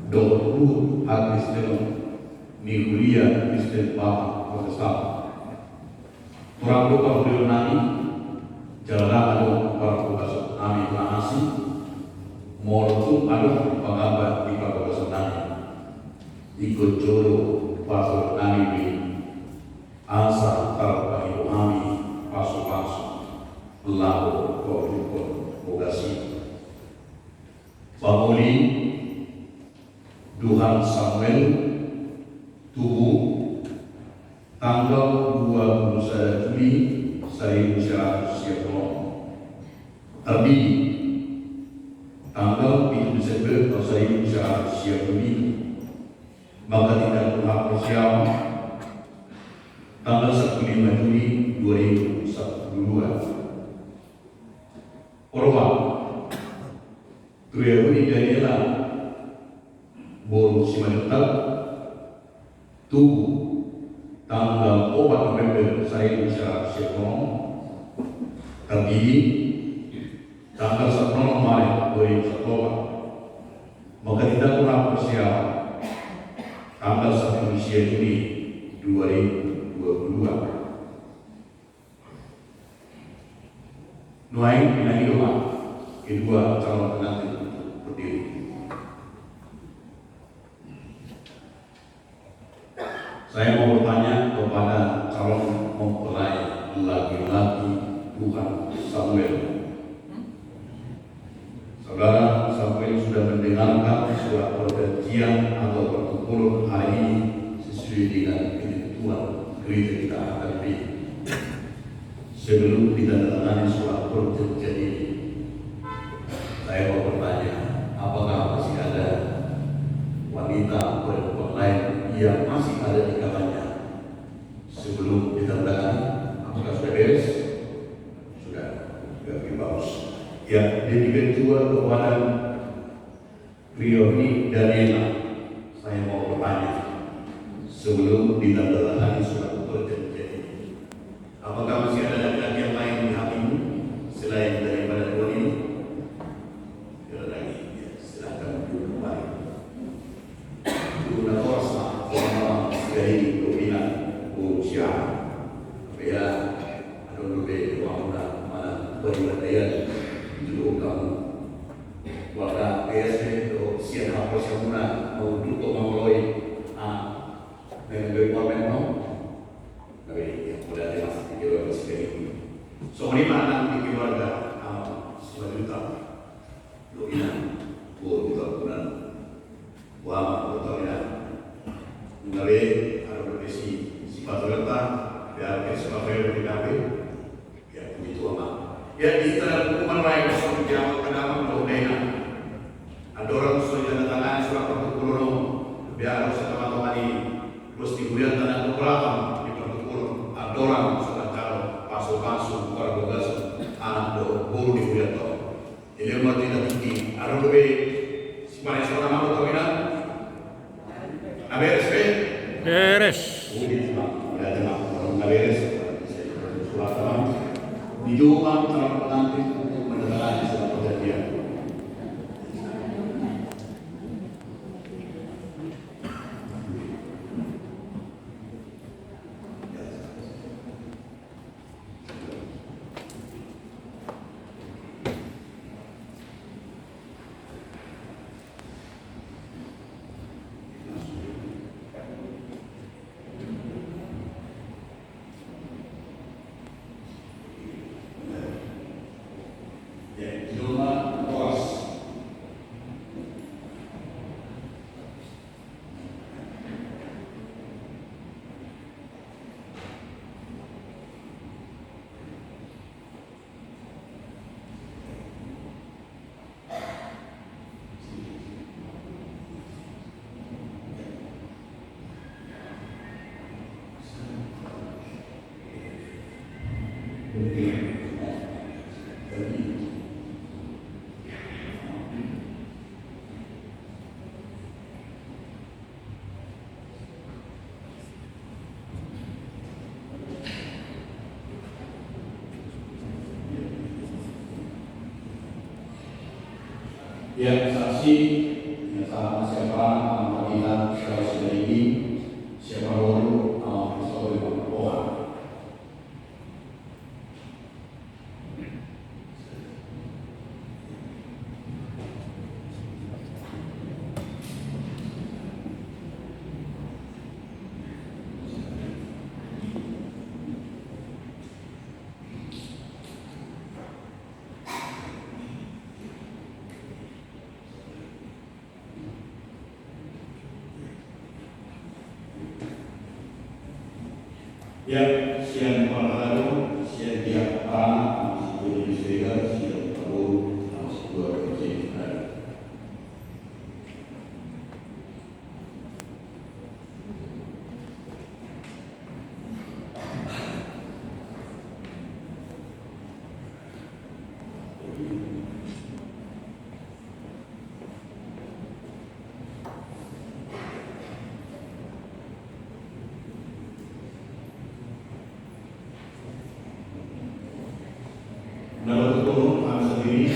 dulu hak Kristen ni kuliah Kristen Bapak Protestan. Orang lupa beliau nani jalan ada para profesor nami nasi mortu ada pengabat di profesor nani ikut joro pastor nani di asa kalau bagi kami pasu lalu kau vokasi Pamuli Tuhan Samuel Tubuh tanggal 21 Juli 1900 tapi tanggal 7 Desember 1900 maka tidak berhak persiap tanggal 15 Juli 2012 Orwa Tuyabuni Daniela Bolu Simanetap Tubuh tanggal 4 November 1900 terdiri tanggal 1 Maret 2001 maka tidak kurang persiap tanggal 1 Juli 2022 Nuai pinangi doa kedua calon pengantin berdiri. Saya mau bertanya kepada calon mempelai laki-laki Tuhan Samuel. Saudara Samuel sudah mendengarkan surat perjanjian atau pertukuran hari ini sesuai dengan ketentuan gereja kita hadapi. Sebelum ditandatangani surat perjanjian ini, saya mau bertanya, apakah masih ada wanita perempuan lain yang masih ada di kamarnya sebelum ditandatangani? Apakah sudah beres? Sudah bagus. Ya, demikian juga kepada Rioni Daniela, saya mau bertanya sebelum ditandatangani surat perjanjian ini, apakah masih ada laki-laki yang lain di hatimu selain daripada dua ini? Tidak lagi. Ya, silakan duduk kembali. Duduk korsa, orang sekali dominan usia, ya, ada lebih orang mana beribadah dulu kamu. Wala PSP itu sian apa siapa mau duduk mengeloi dengan berkuamen mau. Tapi yang boleh ada masih keluarga sekali. So ini mana di keluarga sejuta, dominan, juta bulan, juta ya. Mengalir ada berisi sifat serta dan sifat verifikasi ya begitu amat. Ya di dalam hukuman lain soal jawab kedama dominan. Ada orang sudah tangan surat pertukuran biar harus teman-teman ini terus diberikan tanda keberatan di pertukuran. Ada orang sudah calon pasu para begas anak guru diberikan tahu. Ini umur tidak tinggi. Ada lebih semuanya seorang apa dominan? Beres. Beres. Ya tenang. Orang beres. Surat teman. Dijual calon pengantin untuk menandatangani surat perjanjian. Yang saksi yang sama siapa Yang siang malam, siang tiap hari, masih Indonesia, siang tahun, masih dua kecintaan. Nama Tuhan Maha Sendiri,